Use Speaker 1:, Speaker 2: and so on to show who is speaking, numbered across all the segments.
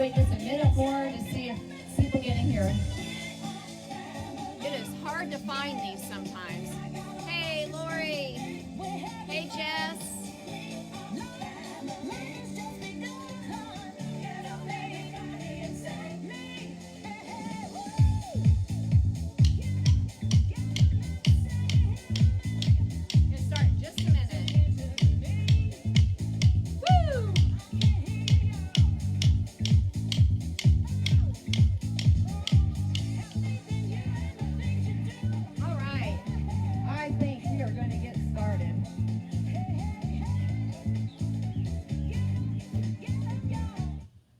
Speaker 1: wait just a minute more to see if people get in here.
Speaker 2: It is hard to find these sometimes. Hey, Lori. Hey, Jess. Gonna start in just a minute. Woo!
Speaker 1: All right. I think we are going to get started.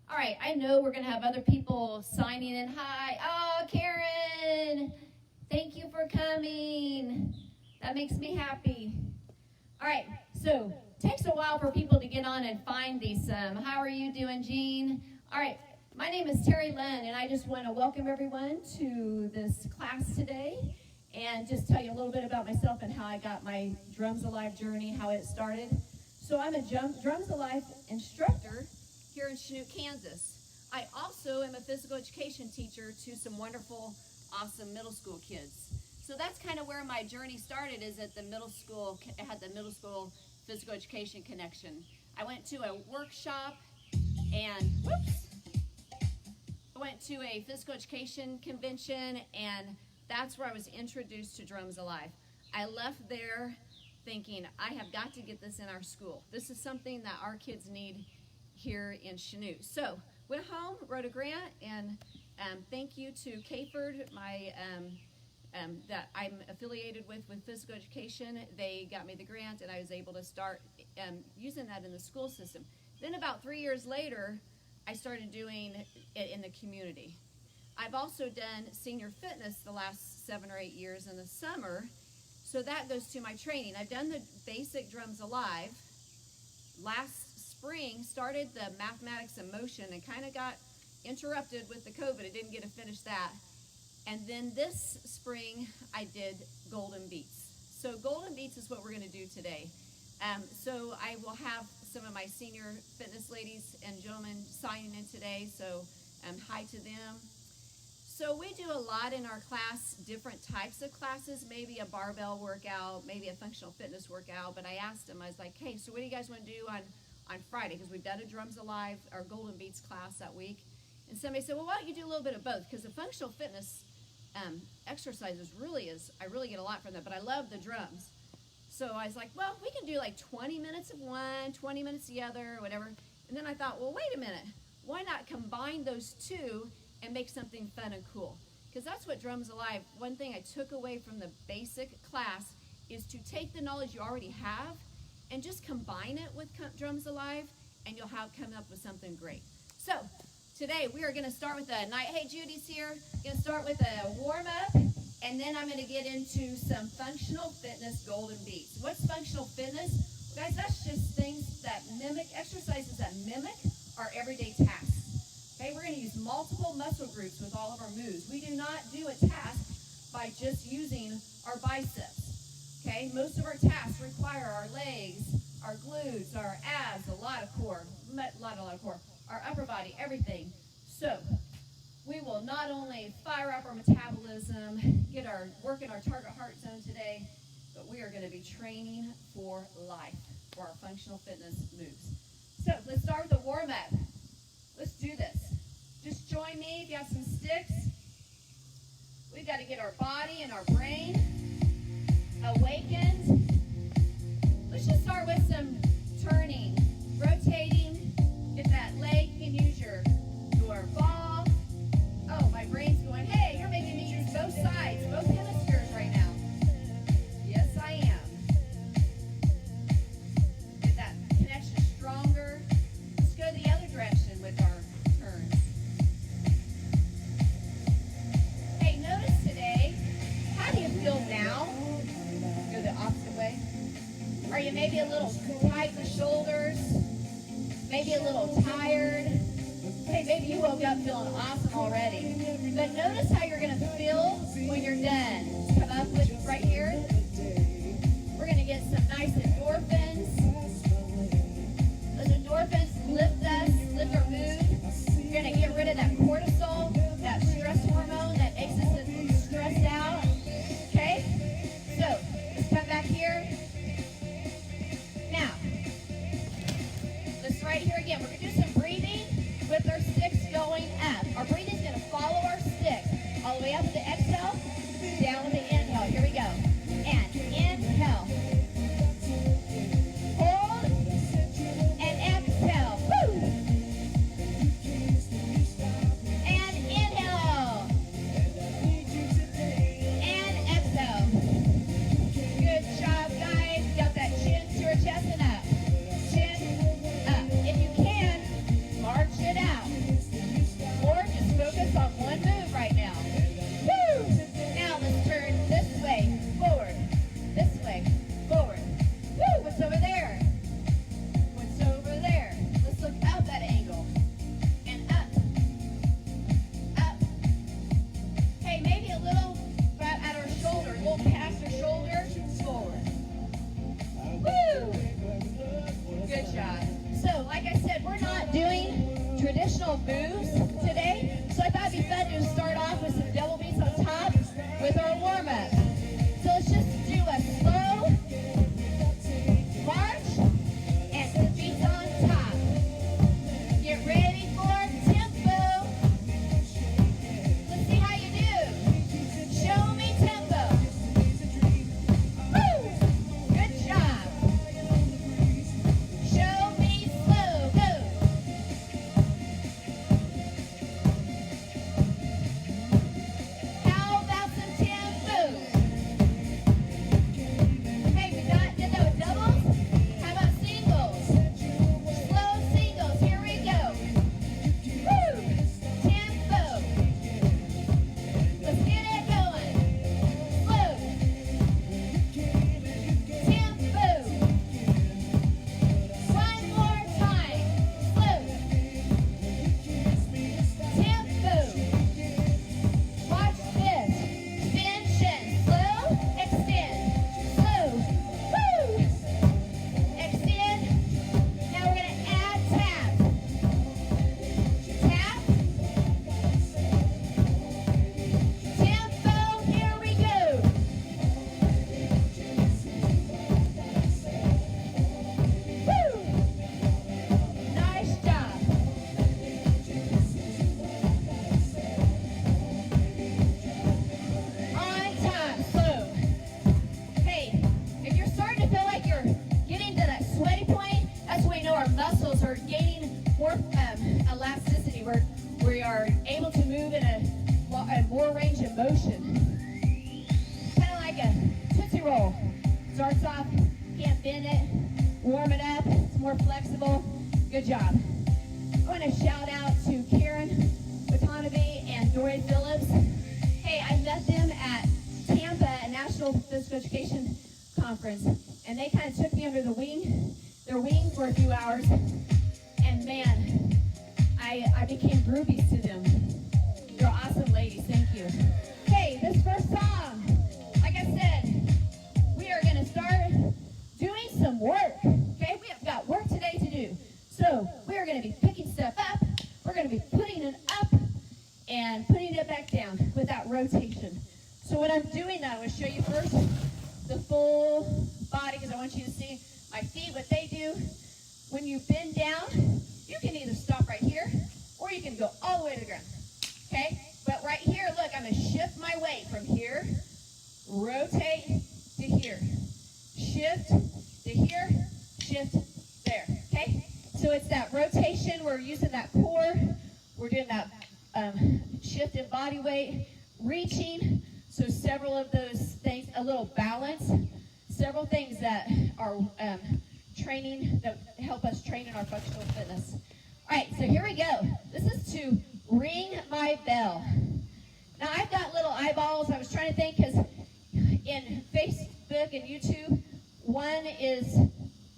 Speaker 1: All right. I know we're going to have other people signing in. Hi. Oh, Karen. Thank you for coming. That makes me happy. All right. So it takes a while for people to get on and find these. How are you doing, Jean? All right. My name is Teri Lund, and I just want to welcome everyone to this class today and just tell you a little bit about myself and how I got my Drums Alive journey, how it started. So I'm a Drums Alive instructor here in Chanute, Kansas. I also am a physical education teacher to some wonderful, awesome middle school kids. So that's kind of where my journey started, is at the middle school. I had the middle school physical education connection. I went to a workshop and, I went to a physical education convention, and that's where I was introduced to Drums Alive. I left there thinking, I have got to get this in our school. This is something that our kids need here in Chanute. So went home, wrote a grant, and thank you to Kayford, my that I'm affiliated with physical education. They got me the grant, and I was able to start using that in the school system. Then about 3 years later, I started doing it in the community. I've also done senior fitness the last 7 or 8 years in the summer, so that goes to my training. I've done the basic Drums Alive. Last spring, started the mathematics and motion and kind of got interrupted with the COVID. I didn't get to finish that. And then this spring, I did Golden Beats. So Golden Beats is what we're going to do today. So I will have some of my senior fitness ladies and gentlemen signing in today, so hi to them. So we do a lot in our class, different types of classes, maybe a barbell workout, maybe a functional fitness workout, but I asked them, I was like, hey, so what do you guys want to do on Friday? Because we've done a Drums Alive, our Golden Beats class that week. And somebody said, well, why don't you do a little bit of both? Because the functional fitness exercises I really get a lot from that, but I love the drums. So I was like, well, we can do like 20 minutes of one, 20 minutes the other, whatever. And then I thought, well, wait a minute. Why not combine those two and make something fun and cool? Because that's what Drums Alive, one thing I took away from the basic class is to take the knowledge you already have and just combine it with Drums Alive, and you'll come up with something great. So today we are going to start with hey, Judy's here. Going to start with a warm-up. And then I'm going to get into some functional fitness Golden Beats. What's functional fitness? Well, guys, that's just things that mimic, exercises that mimic our everyday tasks. Okay, we're going to use multiple muscle groups with all of our moves. We do not do a task by just using our biceps. Okay, most of our tasks require our legs, our glutes, our abs, a lot of core, our upper body, everything. So we will not only fire up our metabolism, work in our target heart zone today, but we are going to be training for life, for our functional fitness moves. So let's start with the warm-up. Let's do this. Just join me if you have some sticks. We've got to get our body and our brain awakened. Let's just start with some turning, rotating. Get that leg. You can use your ball. Oh, my brain's going, hey, you're making me use both sides, both hemispheres right now. Yes, I am. Get that connection stronger. Let's go the other direction with our turns. Hey, notice today, how do you feel now? Go the opposite way. Are you maybe a little tight in the shoulders? Maybe a little tired? Hey, maybe you woke up feeling awesome already. But notice how you're going to feel when you're done. Come up with right here. We're going to get some nice endorphins. Those endorphins lift us, lift our mood. You're going to traditional moves today. So I thought it'd be fun to start off with some double beats on top with our warm-up. So let's just do a slow march and some beats on top. Get ready for tempo. Let's see how you do. Show me tempo. Woo! Good job. Show me slow. Go. How about some tempo? Hey, we did that with doubles? How about singles? Slow singles. Here we go. Woo! Tempo. Let's get it going. Slow. Tempo. One more time. Slow. Tempo. Watch this. Extension. Slow. Extend. Slow. Woo! Extend. Now we're going to add tap. Tap. Tempo. Here we go. Woo! Nice job. On time, slow. Hey, if you're starting to feel like you're getting to that sweaty point, that's when we know our muscles are gaining more elasticity. We are able to move in a more range of motion. Kind of like a Tootsie Roll. Starts off, can't bend it, warm it up, it's more flexible. Good job. I want to shout out to Karen Watanabe and Dory Phillips. Hey, I met them at Tampa, a National Physical Education Conference, and they kind of took me under their wing for a few hours, and man, I became groupies to them. They're awesome ladies, thank you. Hey, this first song, like I said, we are going to start doing some work, okay? We have got work today to do. So we are going to be picking stuff up, we're going to be putting it up, and putting it back down with that rotation. So when I'm doing that, I'm going to show you first the full body, because I want you to see my feet, what they do. When you bend down, you can either stop right here, or you can go all the way to the ground, okay? But right here, look, I'm going to shift my weight from here, rotate to here, shift to here, shift there, okay? So it's that rotation, we're using that core, we're doing that shift in body weight, reaching, so several of those things, a little balance, several things that are training, that help us train in our functional fitness. All right, so here we go. This is to ring my bell. Now I've got little eyeballs. I was trying to think, because in Facebook and YouTube, one is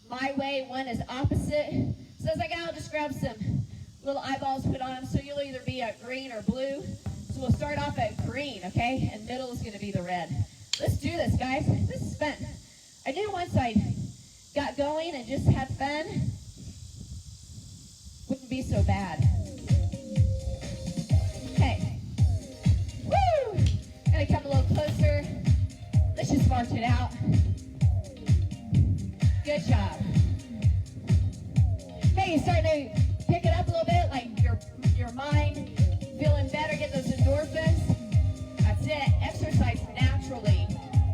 Speaker 1: my way, one is opposite. So I was like, I'll just grab some little eyeballs, put on them, so you'll either be a green or blue. So we'll start off at green, okay? And middle is going to be the red. Let's do this, guys. This is fun. I knew once I got going and just had fun, wouldn't be so bad. Okay. Woo! Gotta come a little closer. Let's just march it out. Good job. Hey, you're starting to pick it up a little bit, like your mind feeling better, get those endorphins. That's it. Exercise naturally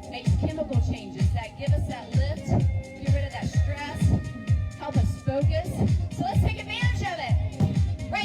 Speaker 1: makes chemical changes that give us that lift, get rid of that stress, help us focus. So let's take advantage of it. Right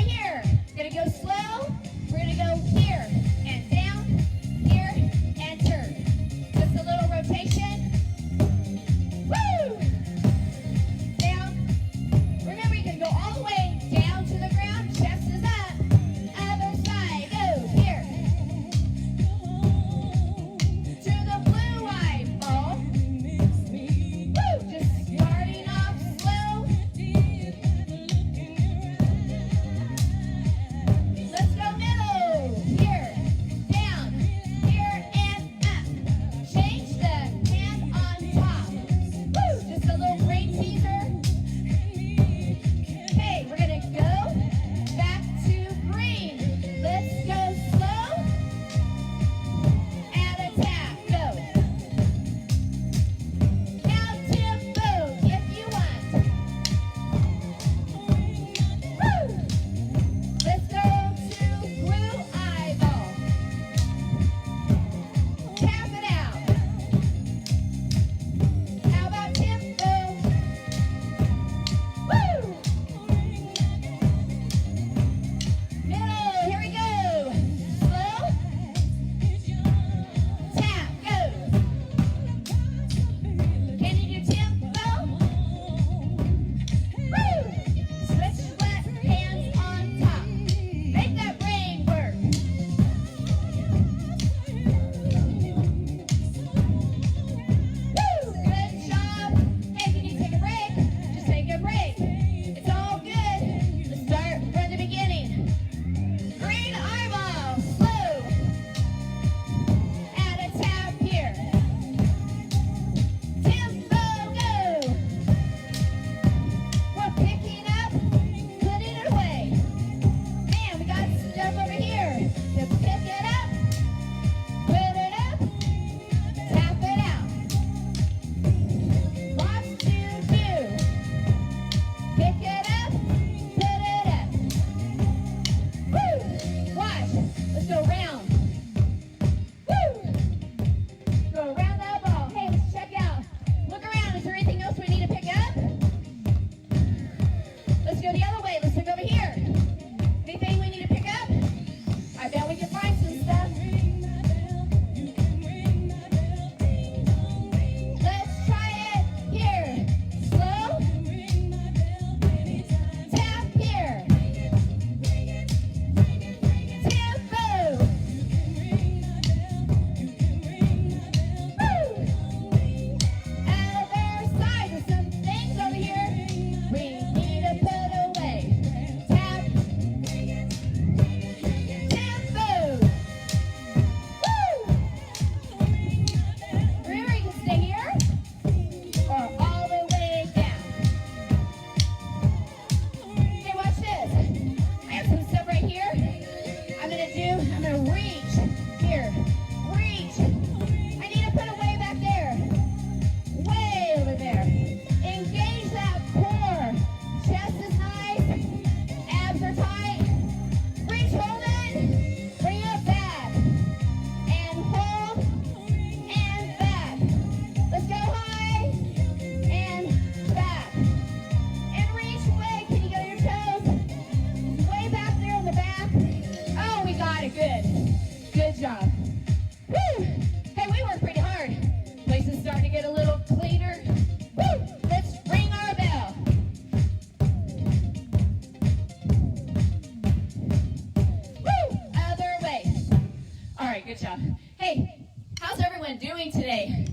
Speaker 1: Great job. Hey, how's everyone doing today?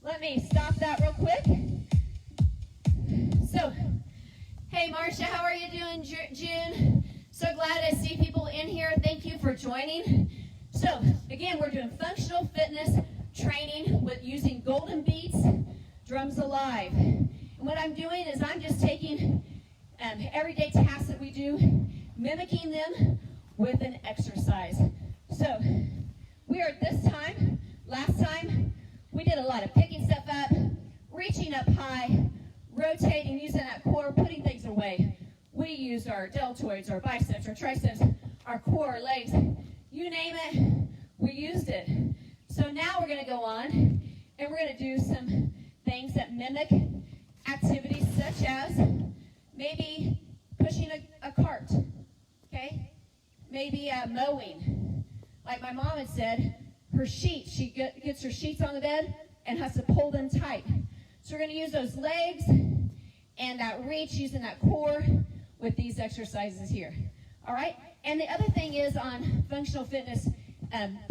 Speaker 1: Let me stop that real quick. So, hey Marcia, how are you doing, June? So glad I see people in here. Thank you for joining. So, again, we're doing functional fitness training with using golden beats, drums alive. And what I'm doing is I'm just taking everyday tasks that we do, mimicking them with an exercise. So, we are at this time. Last time, we did a lot of picking stuff up, reaching up high, rotating, using that core, putting things away. We use our deltoids, our biceps, our triceps, our core, our legs. You name it, we used it. So now we're going to go on, and we're going to do some things that mimic activities such as maybe pushing a cart, okay? Maybe mowing. Like my mom had said, her sheets, she gets her sheets on the bed and has to pull them tight. So we're going to use those legs and that reach, using that core with these exercises here. All right? And the other thing is on functional fitness,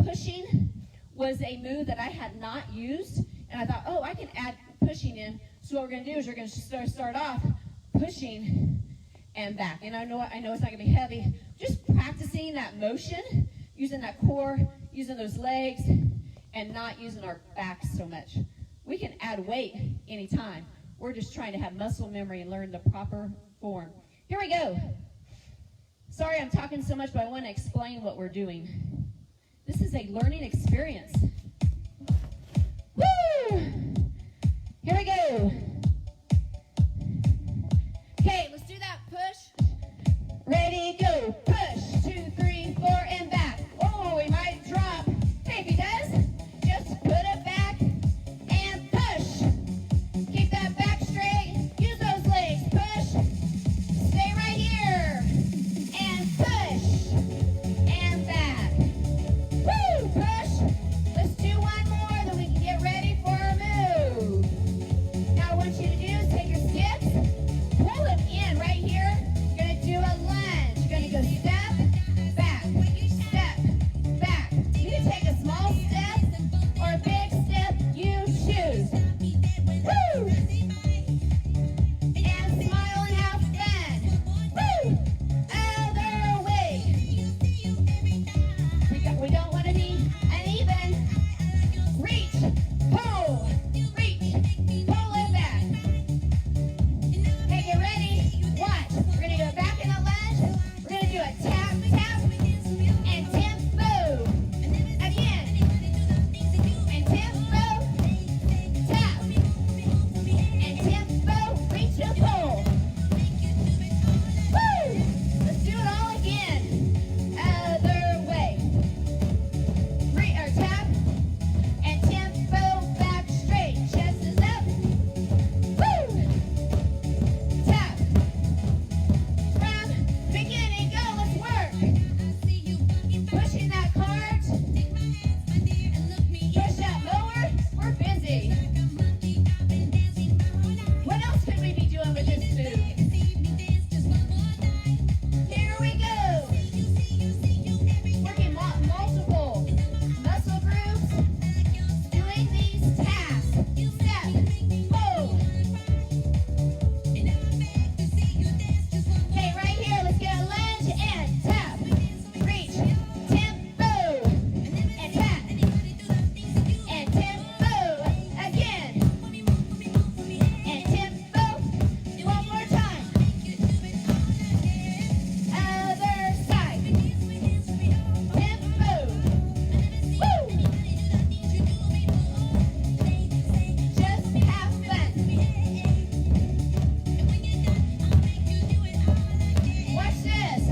Speaker 1: pushing was a move that I had not used. And I thought, oh, I can add pushing in. So what we're going to do is we're going to start off pushing and back. And I know it's not going to be heavy. Just practicing that motion, using that core, using those legs, and not using our backs so much. We can add weight anytime. We're just trying to have muscle memory and learn the proper form. Here we go. Sorry I'm talking so much, but I want to explain what we're doing. This is a learning experience. Woo! Here we go. Okay, let's do that push. Ready, go. Push. 2, 3, 4, and back. Oh, we might drop. Hey, if he does, just put it back and push. Keep that back straight. Use those legs. Push. Stay right here. And push. And back. Woo! Push. Let's do one more, then we can get ready for our move. Now, what I want you to do is take your skips, pull them in right here. You're going to do a lunge. You're going to go step, back, step, back. You can take a small step or a big step. You choose. Woo! And smile and have fun. Woo! Other way. We don't want to be uneven. Reach, pull, pull it back. Hey, get ready. Watch. We're going to go back in a lunge. We're going to do a tap, tap, and tempo. Again. And tempo, tap. And tempo, reach and pull. Woo! Let's do it all again. Other way. Tap. And tempo, back straight. Chest is up. Woo! Tap. From beginning, go. Let's work. Pushing that cart. Push that mower. We're busy. What else could we be doing with this move? Here we go. Working multiple muscle groups. Doing these tasks. Step. Pull. Okay, right here, let's get a lunge and tap. Reach. Tempo. And tap. And tempo. Again. And tempo. One more time. Other side. Tempo. Woo! Just have fun. Watch this.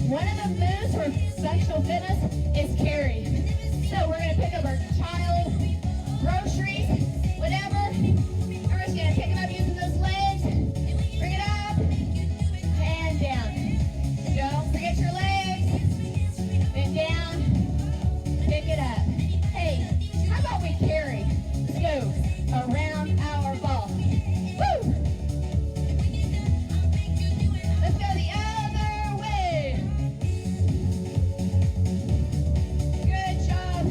Speaker 1: One of the moves for functional fitness is carry. So we're going to pick up our child, groceries, whatever. We're just going to pick them up using those legs. Bring it up and down. Don't forget your legs. Bend down. Pick it up. Hey, how about we carry? Let's go around our ball. Woo! Let's go the other way. Good job.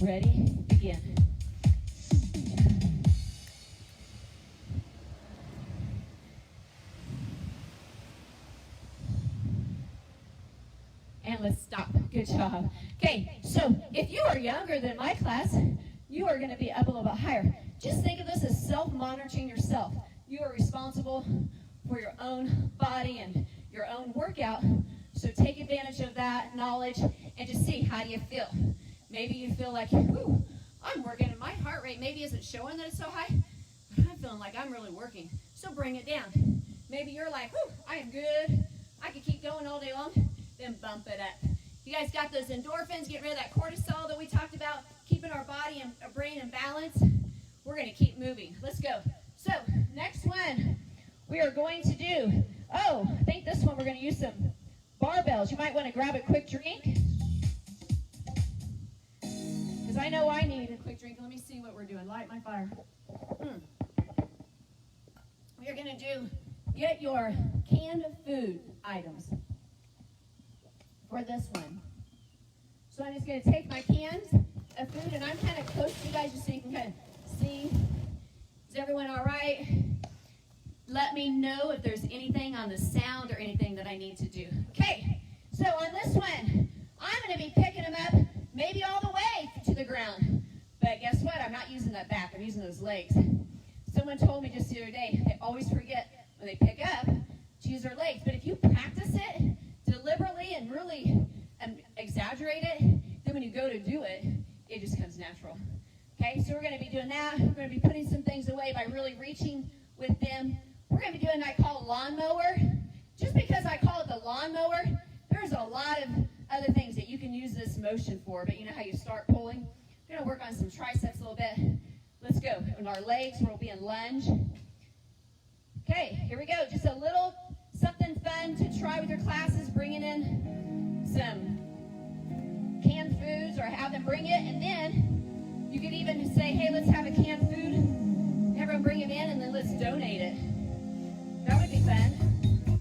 Speaker 1: Ready? Begin. And let's stop. Good job. Okay, so if you are younger than my class, you are going to be up a little bit higher. Just think of this as self-monitoring yourself. You are responsible for your own body and your own workout. So take advantage of that knowledge and just see, how do you feel? Maybe you feel like, whew, I'm working and my heart rate maybe isn't showing that it's so high, but I'm feeling like I'm really working. So bring it down. Maybe you're like, whew, I am good. I could keep going all day long. Then bump it up. You guys got those endorphins, get rid of that cortisol that we talked about, keeping our body and our brain in balance. We're going to keep moving. Let's go. So next one we are going to do, I think this one we're going to use some barbells. You might want to grab a quick drink, because I know I need a quick drink. Let me see what we're doing. Light my fire. We are going to get your canned food items for this one. So I'm just going to take my cans of food, and I'm kind of close to you guys just so you can kind of see. Is everyone all right? Let me know if there's anything on the sound or anything that I need to do. Okay, so on this one, I'm going to be picking them up maybe all the way to the ground. But guess what? I'm not using that back. I'm using those legs. Someone told me just the other day, they always forget when they pick up to use their legs. But if you practice it deliberately and really exaggerate it, then when you go to do it, it just comes natural. Okay, so we're going to be doing that. We're going to be putting some things away by really reaching with them. We're going to be doing what I call lawnmower. Just because I call it the lawnmower, there's a lot of other things that you can use this motion for. But you know how you start pulling? We're going to work on some triceps a little bit. Let's go. And our legs will be in lunge. Okay, here we go. Just a little something fun to try with your classes, bringing in some canned foods or have them bring it. And then you could even say, hey, let's have a canned food. Everyone bring them in, and then let's donate it. That would be fun.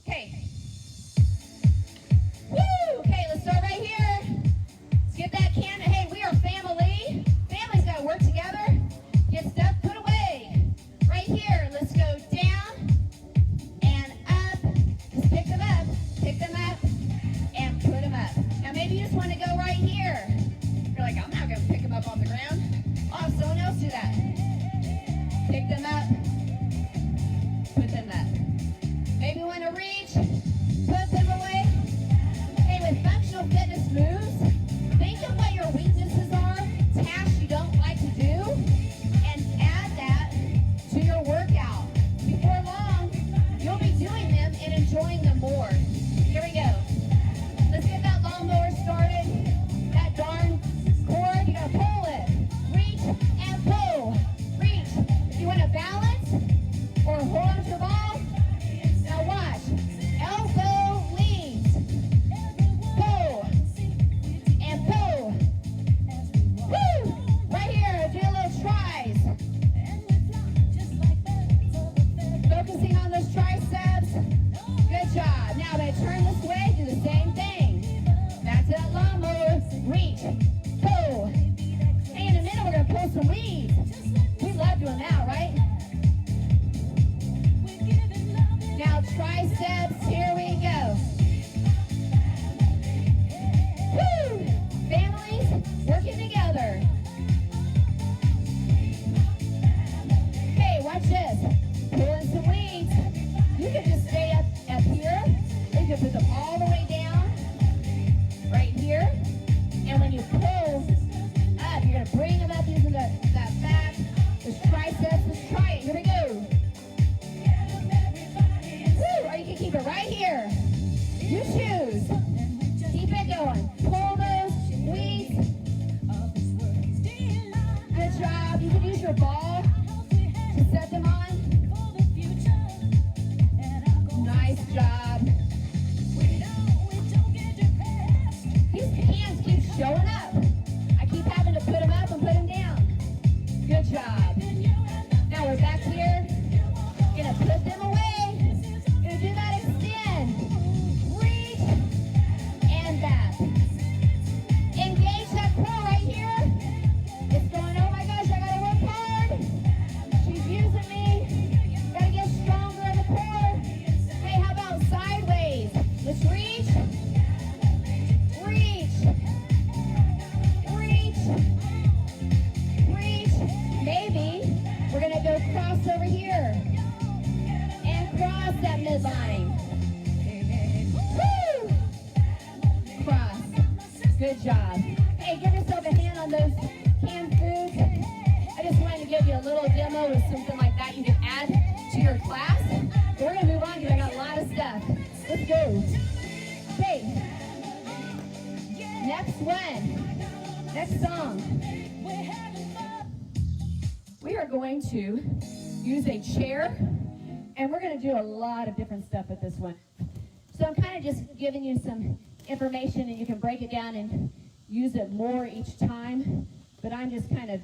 Speaker 1: Okay. Woo! Okay, let's start right here. Let's get that can. Hey, we are family. Families got to work together. Get stuff put away. Right here. Let's go down and up. Just pick them up, and put them up. Now maybe you just want to go right here. You're like, I'm not going to pick them up on the ground. I'll have someone else do that. Pick them up, put them up. Maybe you want to reach, put them away. Hey, with functional fitness moves, think of what your weaknesses are, tasks you don't like to do, and add that to your workout. Before long, you'll be doing them and enjoying them more. Here we go. Let's get that lawnmower started. That darn cord, you gotta pull it. Reach and pull. Reach. You want to balance or hold on to the ball? Now watch. Elbow leads. Pull. And pull. Woo! Right here, do a little tries. Focusing on those triceps. Good job. Now I'm going to turn this way, do the same thing. Back to that lawnmower. Reach. Pull. Hey, in a minute we're going to pull some weeds. We love doing that, right? Now triceps, here we go. Woo! Families working together. Okay, watch this. Pulling some weeds. You can just stay up here. Or you can put them all the way down. Right here. And when you pull up, you're going to bring them up using that back. Those triceps. Let's try it. Here we go. Woo! Or you can keep it right here. You choose. Keep it going. Pull those weeds. Good job. You can use your ball to set them on. Nice job. These hands keep showing up. I keep having to put them up and put them down. Good job. Now we're back here. Gonna put them away. Gonna do that extend. Reach and back. Engage that core right here. headline. Woo! Cross. Good job. Hey, give yourself a hand on those canned foods. I just wanted to give you a little demo with something like that you can add to your class. But we're going to move on because I got a lot of stuff. Let's go. Okay. Next one. Next song. We are going to use a chair, and we're going to do a lot of different stuff with this one. So I'm kind of just giving you some information, and you can break it down and use it more each time. But I'm just kind of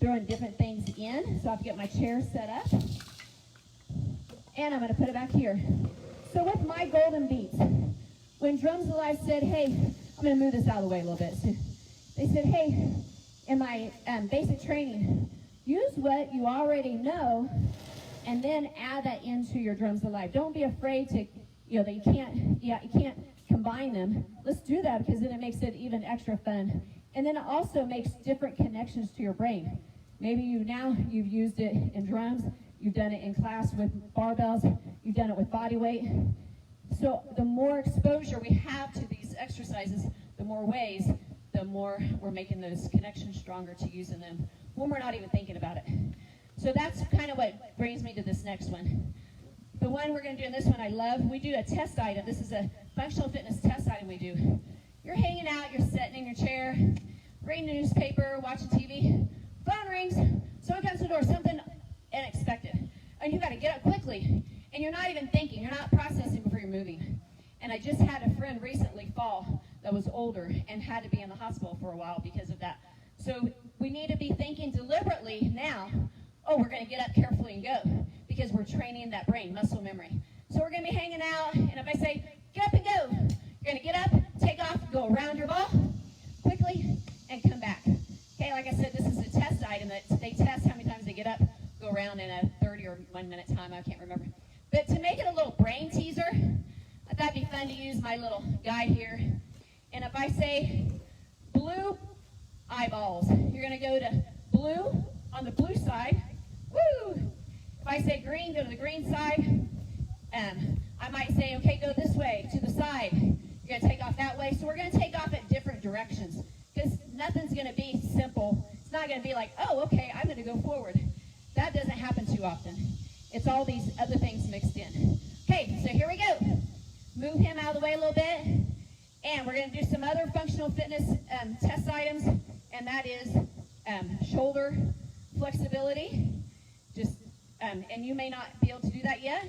Speaker 1: throwing different things in. So I have to get my chair set up. And I'm going to put it back here. So with my golden beats, when Drums Alive said, hey, I'm going to move this out of the way a little bit. So they said, hey, in my basic training, use what you already know and then add that into your Drums Alive. Don't be afraid to, that you can't combine them. Let's do that because then it makes it even extra fun. And then it also makes different connections to your brain. Maybe you've used it in drums, you've done it in class with barbells, you've done it with body weight. So the more exposure we have to these exercises, the more ways, the more we're making those connections stronger to using them when we're not even thinking about it. So that's kind of what brings me to this next one. The one we're going to do in this one I love. We do a test item. This is a functional fitness test item we do. You're hanging out, you're sitting in your chair, reading the newspaper, watching TV. Phone rings, someone comes to the door, something unexpected. And you got to get up quickly. And you're not even thinking, you're not processing before you're moving. And I just had a friend recently fall that was older and had to be in the hospital for a while because of that. So we need to be thinking deliberately now, oh, we're going to get up carefully and go because we're training that brain, muscle memory. So we're going to be hanging out, and if I say, get up and go, you're going to get up, take off, go around your ball quickly, and come back. Okay, like I said, this is a test item that they test how many times they get up, go around in a 30 or 1 minute time, I can't remember. But to make it a little brain teaser, I thought it'd be fun to use my little guide here. And if I say blue eyeballs, you're going to go to blue on the blue side. Woo! If I say green, go to the green side. I might say, okay, go this way, to the side. You're going to take off that way. So we're going to take off at different directions because nothing's going to be simple. It's not going to be like, oh, okay, I'm going to go forward. That doesn't happen too often. It's all these other things mixed in. Okay, so here we go. Move him out of the way a little bit. And we're going to do some other functional fitness test items, and that is shoulder flexibility. And you may not be able to do that yet.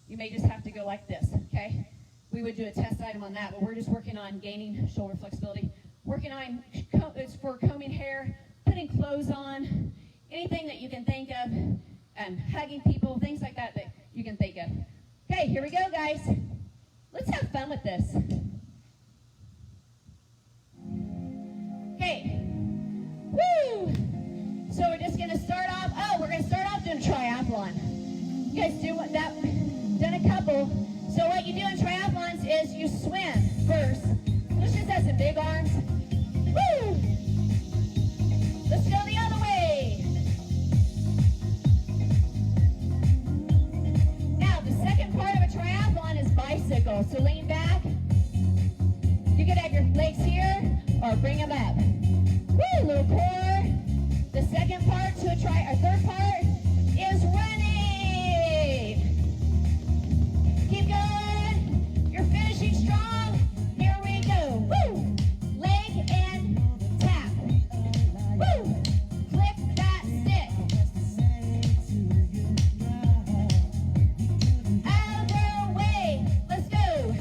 Speaker 1: You may just have to go like this, okay? We would do a test item on that, but we're just working on gaining shoulder flexibility. Working on, it's for combing hair, putting clothes on, anything that you can think of, hugging people, things like that that you can think of. Okay, here we go, guys. Let's have fun with this. Okay. Woo! So we're just going to start off, we're going to start off doing triathlon. You guys done a couple. So what you do in triathlons is you swim first. Let's just have some big arms. Woo! Let's go the other way. Now, the second part of a triathlon is bicycle. So lean back. You can have your legs here or bring them up. Woo! Little core. The second part to our third part is running. Keep going. You're finishing strong. Here we go. Woo! Leg and tap. Woo! Click that stick. Out of their way. Let's go.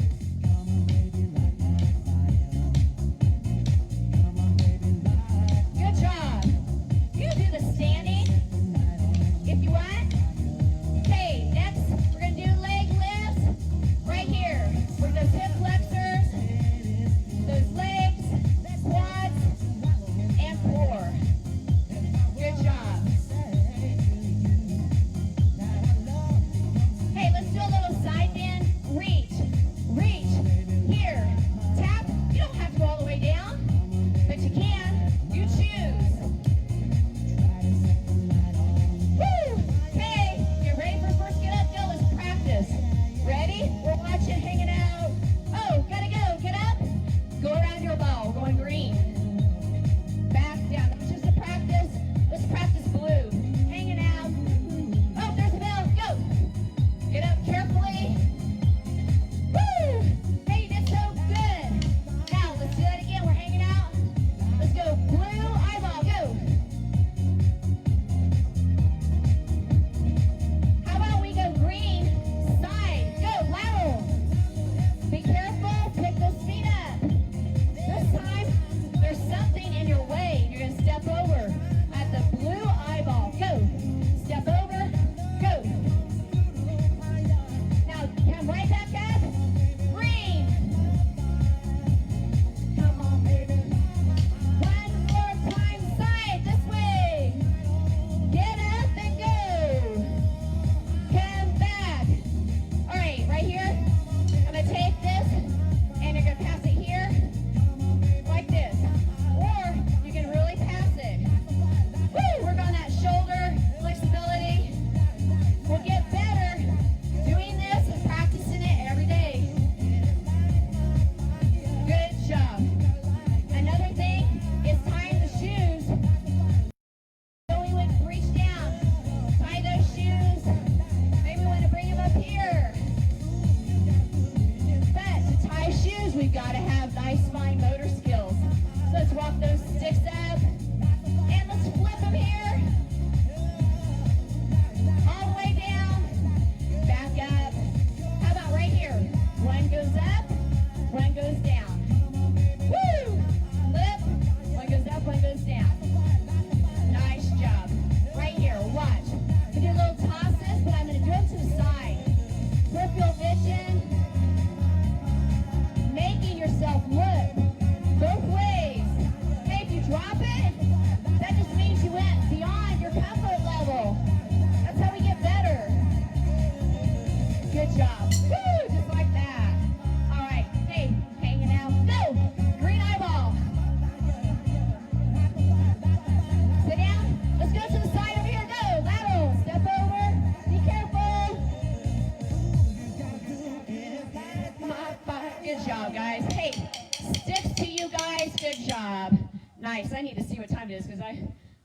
Speaker 1: nice. I need to see what time it is because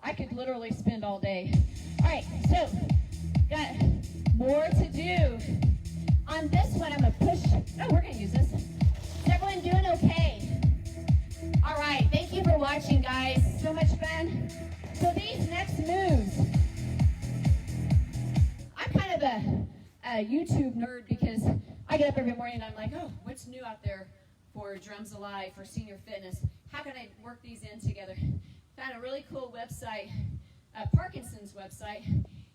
Speaker 1: I could literally spend all day. All right, so got more to do. On this one, I'm going to push. Oh, we're going to use this. Is everyone doing okay? All right, thank you for watching, guys. So much fun. So these next moves, I'm kind of a YouTube nerd because I get up every morning and I'm like, oh, what's new out there for Drums Alive, for senior fitness? How can I work these in together? Found a really cool website, Parkinson's website,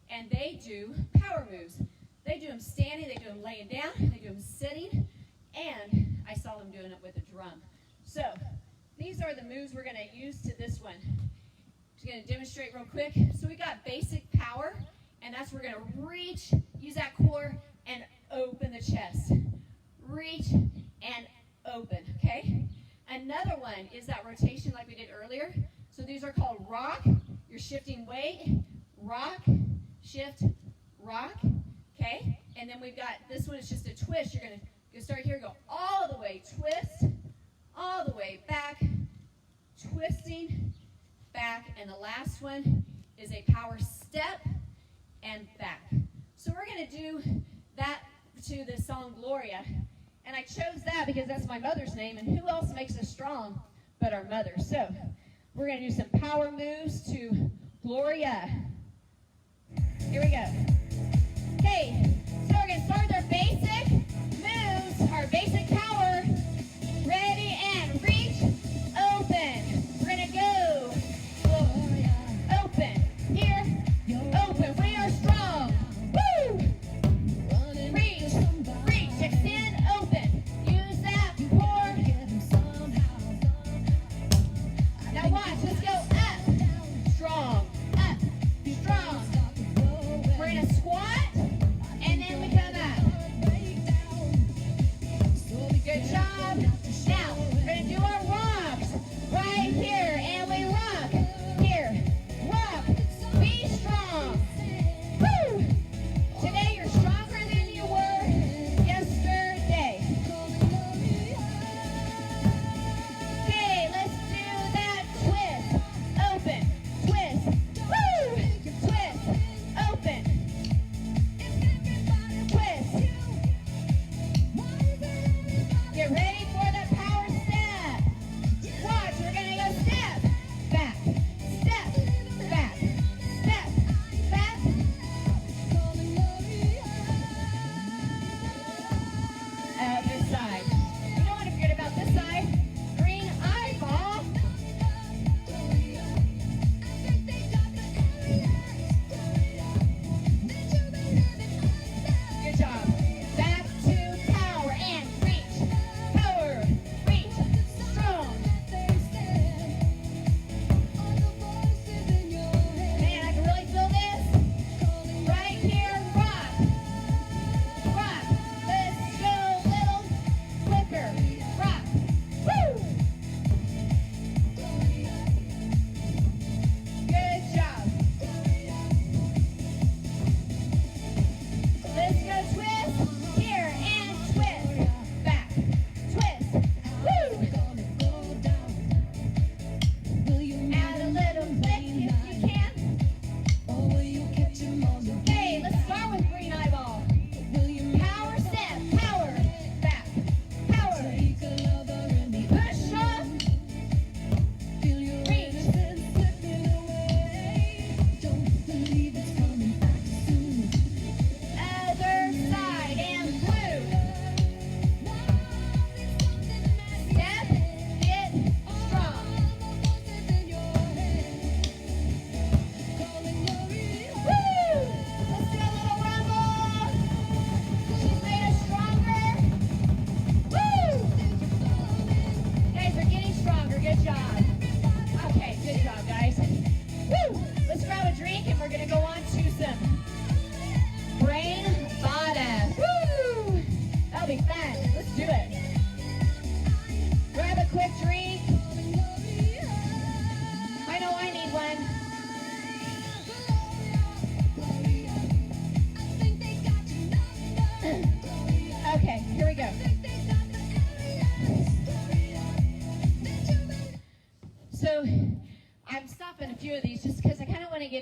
Speaker 1: and they do power moves. They do them standing, they do them laying down, they do them sitting, and I saw them doing it with a drum. So these are the moves we're going to use to this one. Just going to demonstrate real quick. So we got basic power, and that's we're going to reach, use that core, and open the chest. Reach and open, okay? Another one is that rotation like we did earlier. So these are called rock. You're shifting weight, rock, shift, rock, okay? And then we've got, this one is just a twist. You're going to start here, go all the way, twist, all the way back, twisting, back. And the last one is a power step and back. So we're going to do that to the song Gloria. And I chose that because that's my mother's name, and who else makes us strong but our mother? So we're going to do some power moves to Gloria. Here we go. Okay, so we're going to start with our basic moves, our basic power. Ready, and reach, open. We're going to go. Gloria. Open. Here, open. We are strong. Woo! Reach, extend, open. Use that core. Now watch, let's go up. Strong, up, strong. We're going to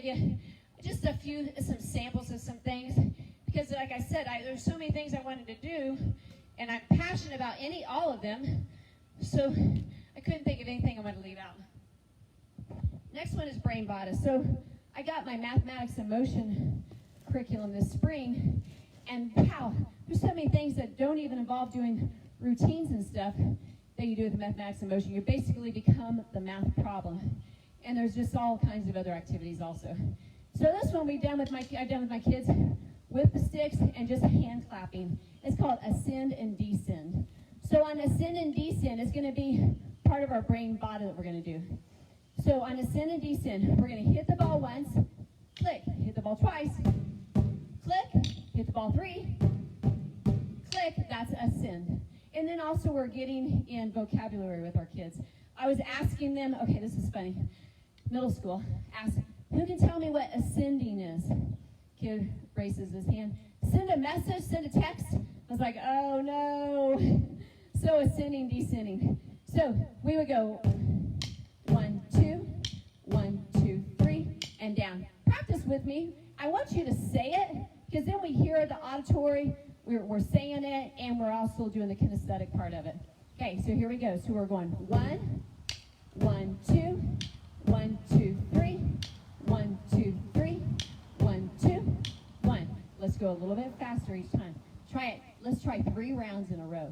Speaker 2: give you just some samples of some things, because like I said, there's so many things I wanted to do, and I'm passionate about all of them, so I couldn't think of anything I wanted to leave out. Next one is brain body. So I got my mathematics and motion curriculum this spring, and wow, there's so many things that don't even involve doing routines and stuff that you do with mathematics and motion. You basically become the math problem. And there's just all kinds of other activities also. So this one I've done with my kids with the sticks and just hand clapping. It's called ascend and descend. So on ascend and descend, it's going to be part of our brain body that we're going to do. So on ascend and descend, we're going to hit the ball once, click, hit the ball twice, click, hit the ball 3, click, that's ascend. And then also we're getting in vocabulary with our kids. I was asking them, okay, this is funny, middle school, asked, who can tell me what ascending is? Kid raises his hand. Send a message, send a text. I was like, oh no. So ascending, descending. So we would go 1, 2, 1, 2, 3, and down. Practice with me. I want you to say it, because then we hear the auditory, we're saying it, and we're also doing the kinesthetic part of it. Okay, so here we go. So we're going 1, 1, 2, 1, 2, 3, 1, 2, 3, 1, 2, 1. Let's go a little bit faster each time. Try it. Let's try 3 rounds in a row.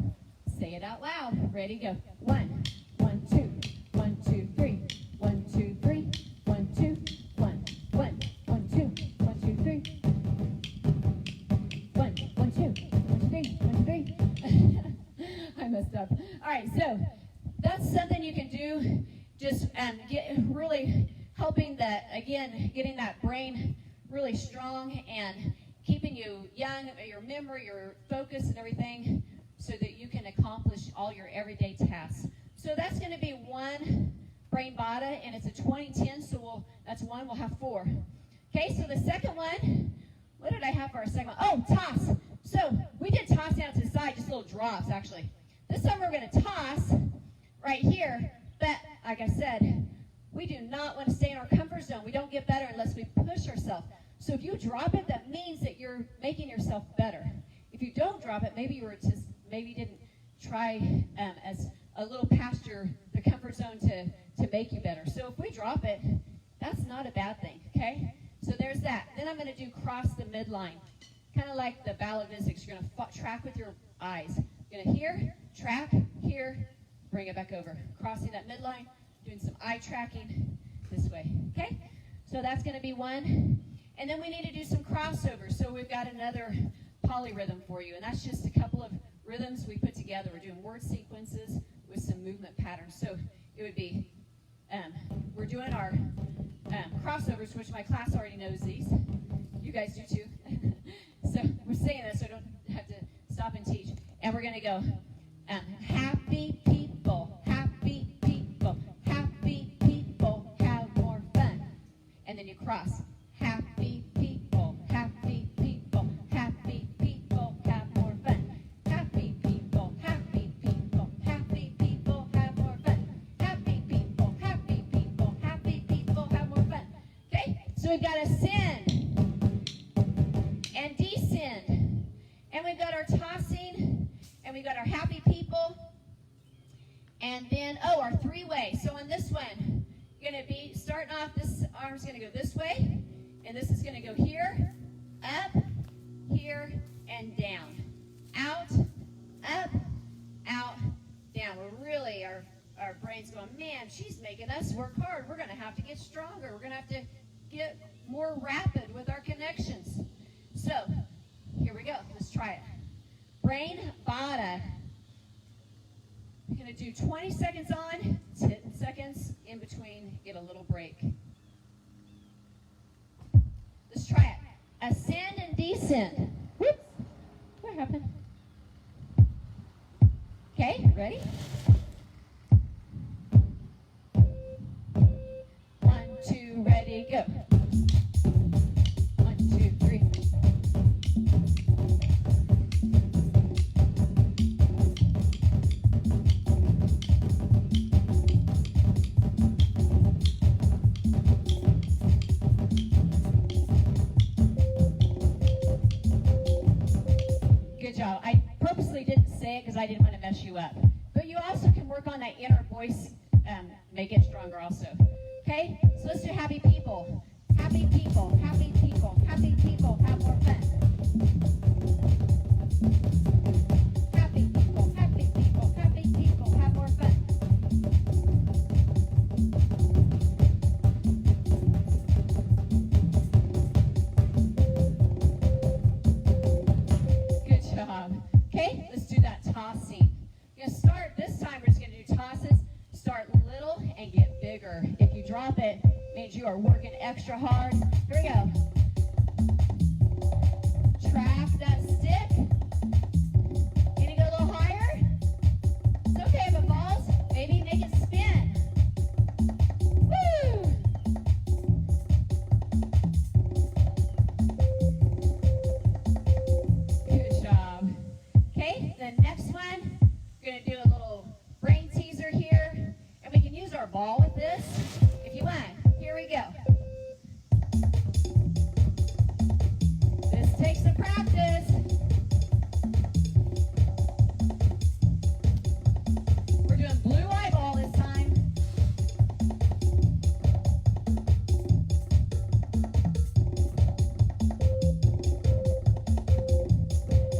Speaker 2: Say it out loud. Ready, go. 1, 1, 2, 1, 2, 3, 1, 2, 3, 1, 2, 1, 1, 1, 2, 1, 2, 3, 1, 1, 2, 1, 2, 3, 1, 2, 3. I messed up. All right, so that's something you can do. Just get really helping that, again, getting that brain really strong and keeping you young, your memory, your focus and everything, so that you can accomplish all your everyday tasks. So that's going to be one brain bada, and it's a 20-10, so that's one. We'll have 4. Okay, so the second one, what did I have for our second one? Oh, toss. So we did toss down to the side, just little drops, actually. This time we're going to toss right here, but like I said, we do not want to stay in our comfort zone. We don't get better unless we push ourselves. So if you drop it, that means that you're making yourself better. If you don't drop it, maybe you didn't try as a little past the comfort zone to make you better. So if we drop it, that's not a bad thing, okay? So there's that. Then I'm going to do cross the midline, kind of like the ballet physics. You're going to track with your eyes. You're going to here, track, here, bring it back over. Crossing that midline, doing some eye tracking this way, okay? So that's going to be one. And then we need to do some crossovers. So we've got another polyrhythm for you, and that's just a couple of rhythms we put together. We're doing word sequences with some movement patterns. So it would be, we're doing our crossovers, which my class already knows these. You guys do too. So we're saying this so I don't have to stop and teach. And we're going to go, happy people, happy people, happy people, have more fun. And then you cross, happy people, happy people, happy people, have more fun. Happy people, happy people, happy people, have more fun. Happy people, happy people, happy people, have more fun. Okay, so we've got ascend and descend. And we've got our tossing, and we've got our happy people. And then, our 3-way. So on this one, you're going to be starting off, this arm's going to go this way, and this is going to go here, up, here, and down. Out, up, out, down. We're really, our brain's going, man, she's making us work hard. We're going to have to get stronger. We're going to have to get more rapid with our connections. So, here we go. Let's try it. Brain bada. We're going to do 20 seconds on, 10 seconds in between, get a little break. Let's try it. Ascend and descend. Whoops. What happened? Okay, ready? 1, 2, ready, go. 1, 2, 3. I didn't want to mess you up. But you also can work on that inner voice, make it stronger also. Okay? So let's do happy people. Happy people, happy people, happy people, have more fun. Happy people, happy people, happy people, have more fun. Good job. Okay, let's do that tossing. We're going to start, this time we're just going to do tosses. Start little and get bigger. If you drop it, means you are working extra hard. Here we go. Track that stick. Can you go a little higher? It's okay if it falls. Maybe make it spin. Woo! Good job. Okay, the next one, we're going to do a little brain teaser here. And we can use our ball with this if you want. Here we go. This takes some practice. We're doing blue eyeball this time.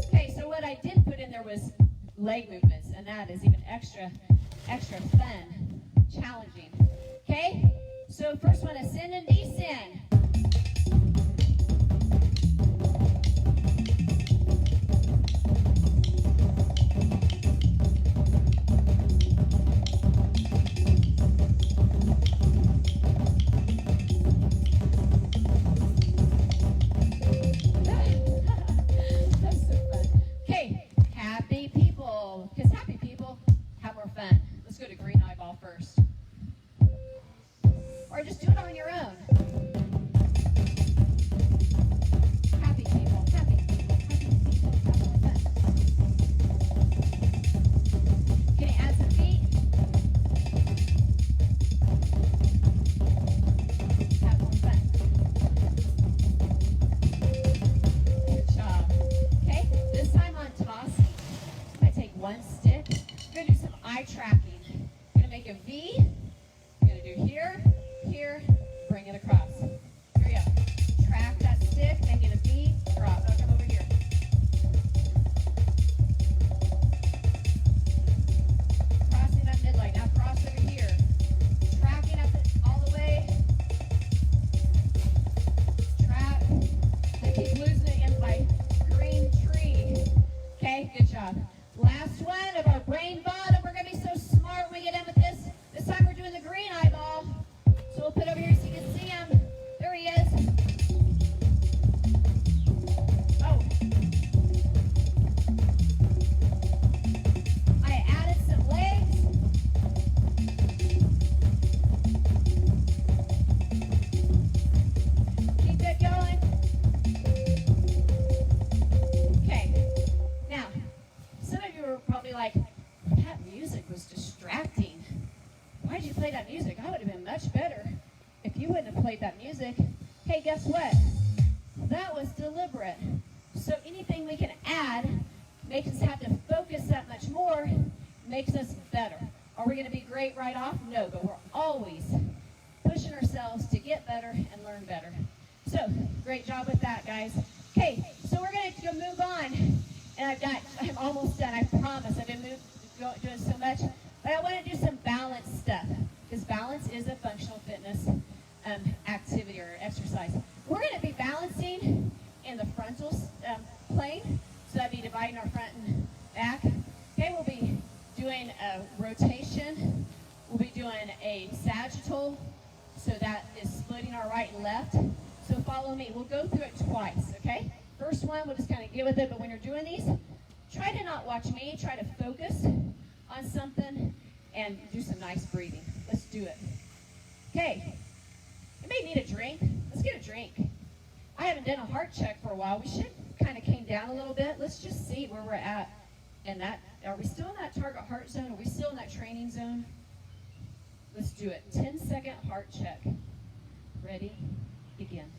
Speaker 2: Okay, so what I did put in there was leg movements, and that is even extra fun, challenging. Okay? So first one, ascend and descend. That's so fun. Okay, happy people. Because happy people have more fun. Let's go to green eyeball first. Or just do it on your own. Happy people, happy people, happy people, have more fun. Can you add some feet? Have more fun. Good job. Okay, this time on tossing, I'm going to take one stick. I'm going to do some eye tracking. I'm going to make a V. I'm going to do here. Here, bring it across. Here we go. Track that stick, make it a V, drop. Now come over here. Crossing that midline. Now cross over here. Tracking up all the way. Track. I keep losing it in my green tree. Okay, good job. Last one of our brain bottom. We're going to be so smart when we get in with this. This time we're doing the green eyeball. So we'll put over here so you can see him. There he is. Oh. I added some legs. Keep it going. Okay. Now, some of you are probably like, that music was distracting. Why did you play that music? I would have been much better if you wouldn't have played that music. Hey, guess what? That was deliberate. So anything we can add makes us have to focus that much more, makes us better. Are we going to be great right off? No, but we're always pushing ourselves to get better and learn better. So, great job with that, guys. Okay, so we're going to move on. And I'm almost done, I promise. I've been doing so much. But I want to do some balance stuff, because balance is a functional fitness activity or exercise. We're going to be balancing in the frontal plane, so that'd be dividing our front and back. Okay, we'll be doing a rotation. We'll be doing a sagittal, so that is splitting our right and left. So follow me. We'll go through it twice, okay? First one, we'll just kind of get with it, but when you're doing these, try to not watch me. Try to focus on something and do some nice breathing. Let's do it. Okay. You may need a drink. Let's get a drink. I haven't done a heart check for a while. We should kind of came down a little bit. Let's just see where we're at. And that, are we still in that target heart zone? Are we still in that training zone? Let's do it. 10-second heart check. Ready? Begin.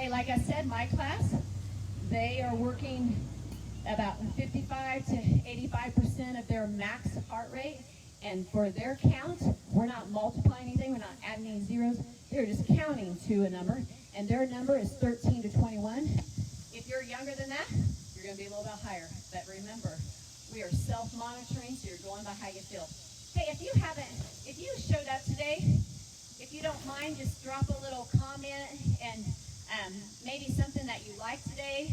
Speaker 2: Hey, like I said, my class, they are working about 55 to 85% of their max heart rate. And for their count, we're not multiplying anything, we're not adding any zeros. They're just counting to a number, and their number is 13 to 21. If you're younger than that, you're going to be a little bit higher. But remember, we are self-monitoring, so you're going by how you feel. Hey, if you showed up today, if you don't mind, just drop a little comment and maybe something that you liked today.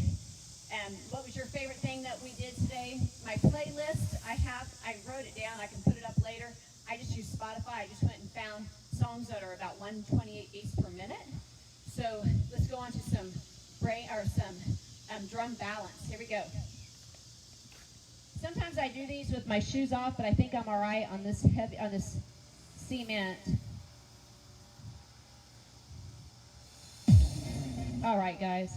Speaker 2: What was your favorite thing that we did today? My playlist, I wrote it down. I can put it up later. I just use Spotify. I just went and found songs that are about 128 beats per minute. So let's go on to some drum balance. Here we go. Sometimes I do these with my shoes off, but I think I'm all right on this cement. All right, guys.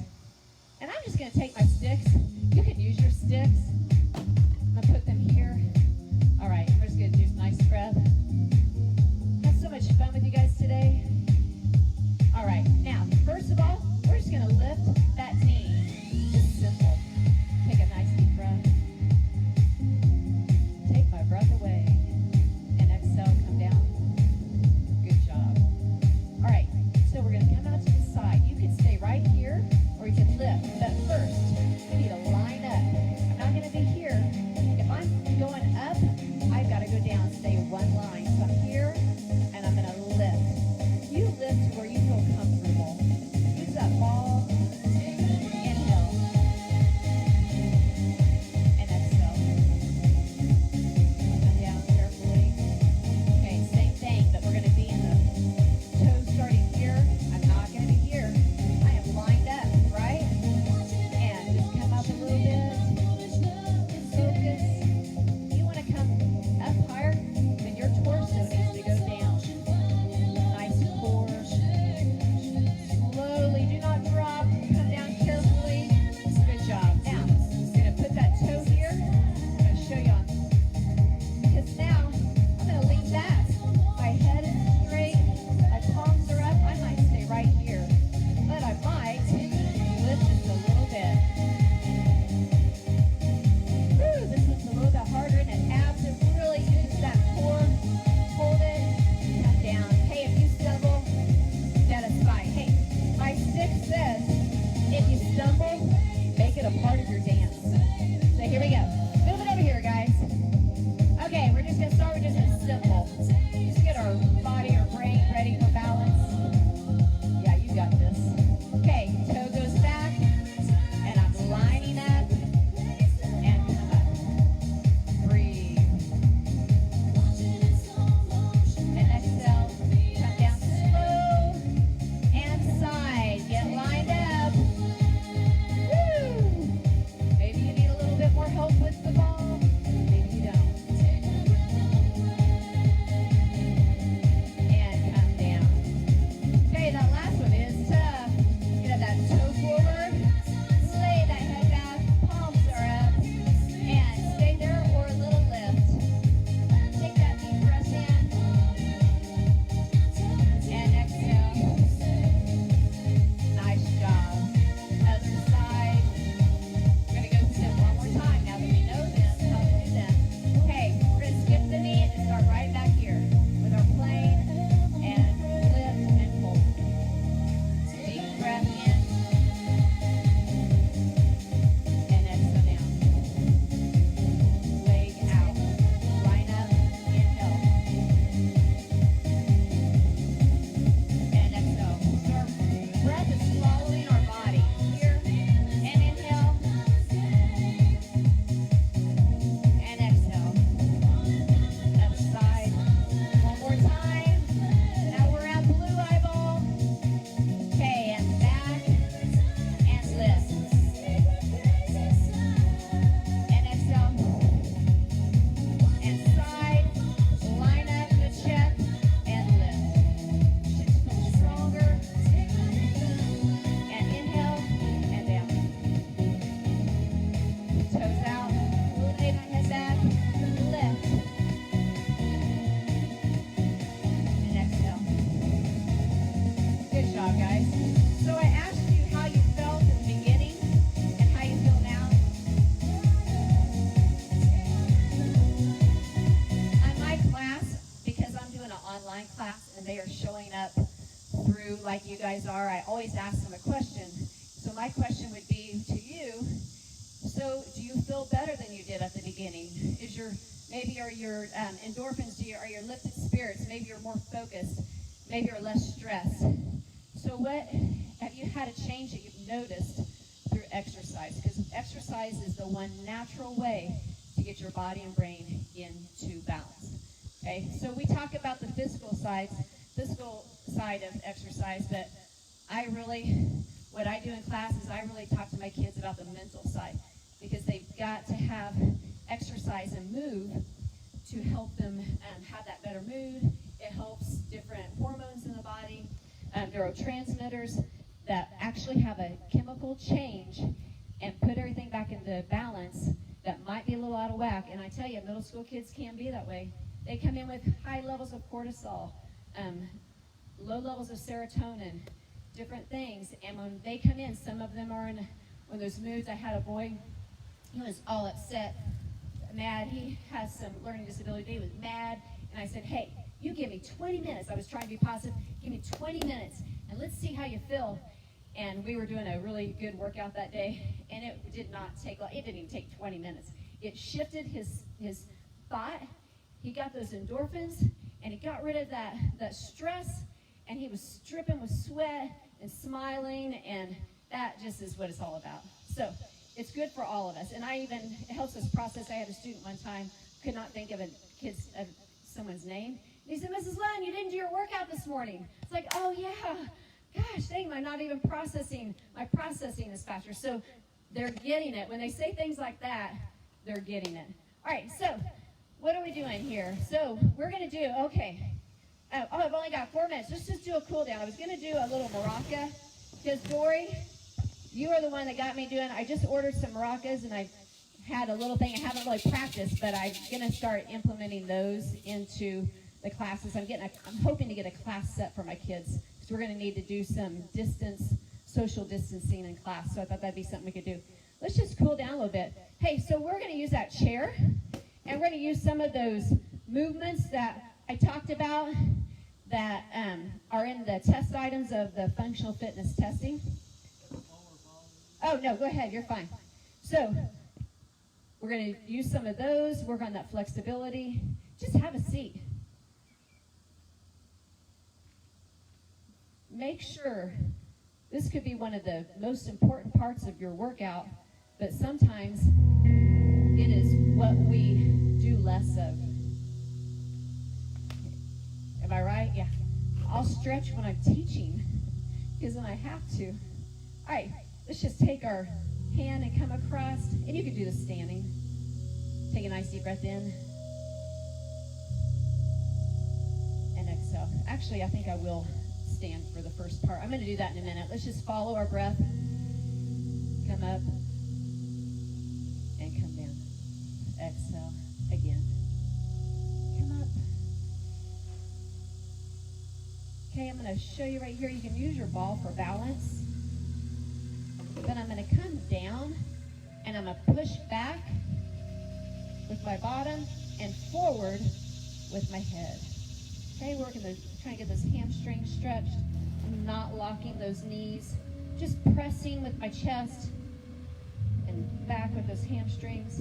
Speaker 2: And I'm just going to take my sticks. You can use your sticks. I'm going to put them here. All right, we're just going to do a nice breath. Had so much fun with you guys today. All right, now, first of all, we're just going to lift that knee. Just simple. Take a nice deep breath. Take my breath away. And exhale, come down. Good job. All right, so we're going to come out to the side. You can stay right here, or you can lift. But first, we need to line up. I'm not going to be like you guys are, I always ask them a question. So my question would be to you, so do you feel better than you did at the beginning? Maybe are your endorphins, are your lifted spirits, maybe you're more focused, maybe you're less stressed. So what have you had a change that you've noticed through exercise? Because exercise is the one natural way to get your body and brain into balance. Okay, so we talk about the physical side of exercise, but what I do in class is I really talk to my kids about the mental side, because they've got to have exercise and move to help them have that better mood. It helps different hormones in the body, neurotransmitters that actually have a chemical change and put everything back into balance that might be a little out of whack. And I tell you, middle school kids can be that way. They come in with high levels of cortisol, low levels of serotonin, different things. And when they come in, some of them are in one of those moods. I had a boy, he was all upset, mad. He has some learning disability. He was mad. And I said, hey, you give me 20 minutes. I was trying to be positive. Give me 20 minutes, and let's see how you feel. And we were doing a really good workout that day, and it didn't even take 20 minutes. It shifted his thought. He got those endorphins, and he got rid of that stress, and he was dripping with sweat and smiling, and that just is what it's all about. So it's good for all of us, and it helps us process. I had a student one time, could not think of someone's name. And he said, Mrs. Lund, you didn't do your workout this morning. It's like, oh yeah, gosh dang, I'm not even processing. My processing is faster. So they're getting it. When they say things like that, they're getting it. All right, so what are we doing here? So we're going to do, I've only got 4 minutes. Let's just do a cool down. I was going to do a little maraca, because Dory, you are the one that got me doing, I just ordered some maracas, and I had a little thing. I haven't really practiced, but I'm going to start implementing those into the classes. I'm hoping to get a class set for my kids, because we're going to need to do some social distancing in class. So I thought that'd be something we could do. Let's just cool down a little bit. Hey, so we're going to use that chair, and we're going to use some of those movements that I talked about that are in the test items of the functional fitness testing. Oh, no, go ahead. You're fine. So we're going to use some of those, work on that flexibility. Just have a seat. Make sure, this could be one of the most important parts of your workout, but sometimes it is what we do less of. Am I right? Yeah. I'll stretch when I'm teaching, because then I have to. All right, let's just take our hand and come across, and you can do this standing. Take a nice deep breath in and exhale. Actually, I think I will stand for the first part. I'm going to do that in a minute. Let's just follow our breath. Come up and come down. Exhale again. Come up. Okay, I'm going to show you right here. You can use your ball for balance. Then I'm going to come down, and I'm going to push back with my bottom and forward with my head. Okay, trying to get those hamstrings stretched. I'm not locking those knees. Just pressing with my chest and back with those hamstrings.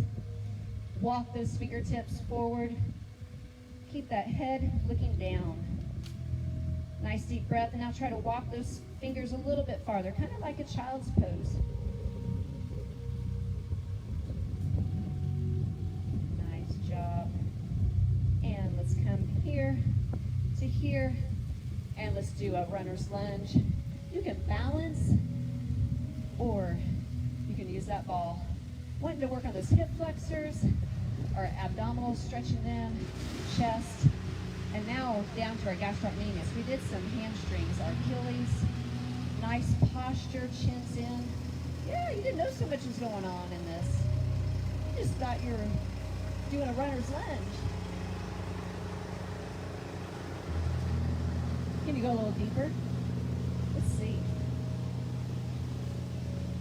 Speaker 2: Walk those fingertips forward. Keep that head looking down. Nice deep breath, and now try to walk those fingers a little bit farther, kind of like a child's pose. Nice job. And let's come here to here, and let's do a runner's lunge. You can balance, or you can use that ball. Wanting to work on those hip flexors, or abdominals, stretching them, chest. And now down to our gastrocnemius. We did some hamstrings, our Achilles. Nice posture, chins in. Yeah, you didn't know so much was going on in this. You just thought you were doing a runner's lunge. Can you go a little deeper? Let's see.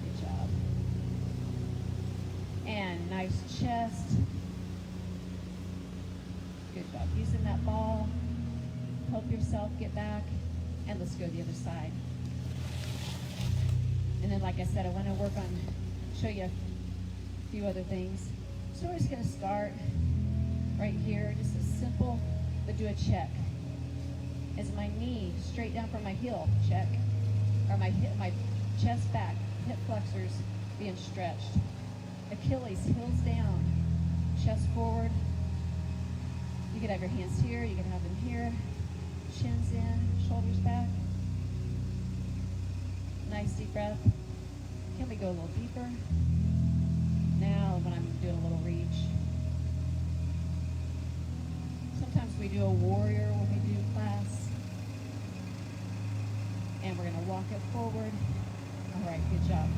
Speaker 2: Good job. And nice chest. Good job. Using that ball. Help yourself get back. And let's go the other side. And then, like I said, I want to show you a few other things. So we're just going to start right here, just a simple, but do a check. Is my knee straight down from my heel? Check. Are my chest back, hip flexors being stretched? Achilles, heels down, chest forward. You could have your hands here, you could have them here. Chins in, shoulders back. Nice deep breath. Can we go a little deeper? Now when I'm doing a little reach. Sometimes we do a warrior when we do class. And we're going to walk it forward. All right, good job.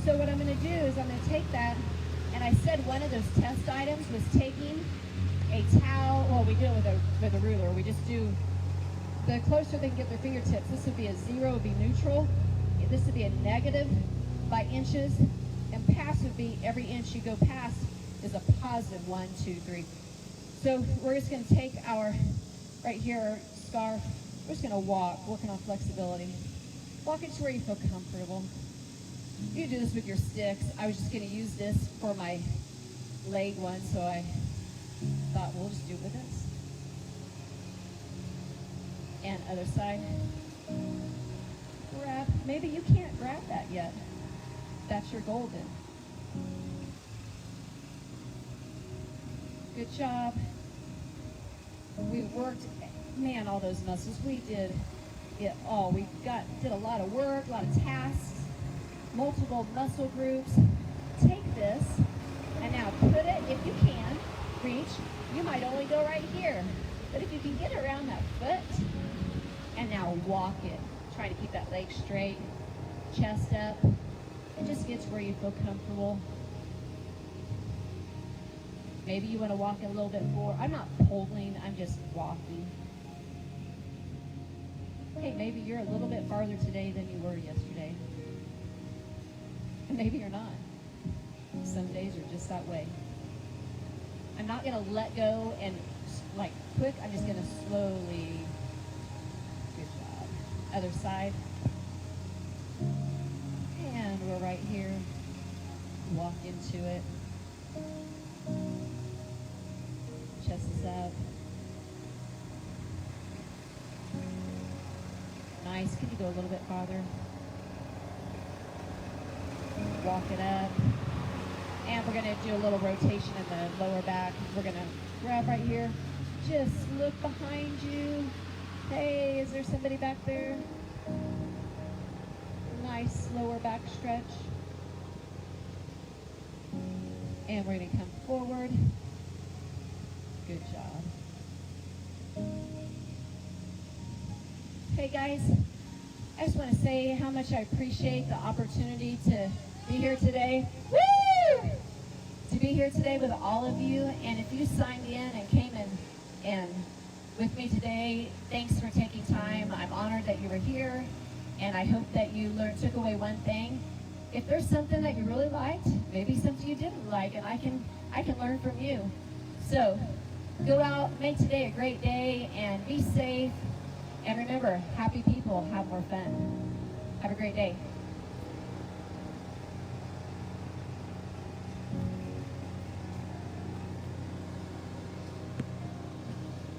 Speaker 2: So what I'm going to do is I'm going to take that, and I said one of those test items was taking a towel. Well, we do it with a ruler. We just do, the closer they can get their fingertips. This would be a 0, would be neutral. This would be a negative by inches, and pass would be every inch you go past is a positive 1, 2, 3. So we're just going to take our, right here, scarf. We're just going to walk, working on flexibility. Walk it to where you feel comfortable. You can do this with your sticks. I was just going to use this for my leg one, so I thought we'll just do it with this. And other side. Grab. Maybe you can't grab that yet. That's your golden. Good job. We worked, man, all those muscles. We did it all. We did a lot of work, a lot of tasks, multiple muscle groups. Take this and now put it, if you can, reach. You might only go right here, but if you can get around that foot, and now walk it. Try to keep that leg straight, chest up, and just get to where you feel comfortable. Maybe you want to walk it a little bit more. I'm not pulling, I'm just walking. Hey, maybe you're a little bit farther today than you were yesterday. And maybe you're not. Some days are just that way. I'm not going to let go and like quick, I'm just going to slowly. Good job. Other side. And we're right here. Walk into it. Chest is up. Nice. Can you go a little bit farther? Walk it up. And we're going to do a little rotation in the lower back. We're going to grab right here. Just look behind you. Hey, is there somebody back there? Nice lower back stretch. And we're going to come forward. Good job. Hey guys, I just want to say how much I appreciate the opportunity to be here today. Woo! To be here today with all of you. And if you signed in and came in and with me today, thanks for taking time. I'm honored that you were here, and I hope that you took away one thing. If there's something that you really liked, maybe something you didn't like, and I can learn from you. So go out, make today a great day, and be safe. And remember, happy people have more fun. Have a great day.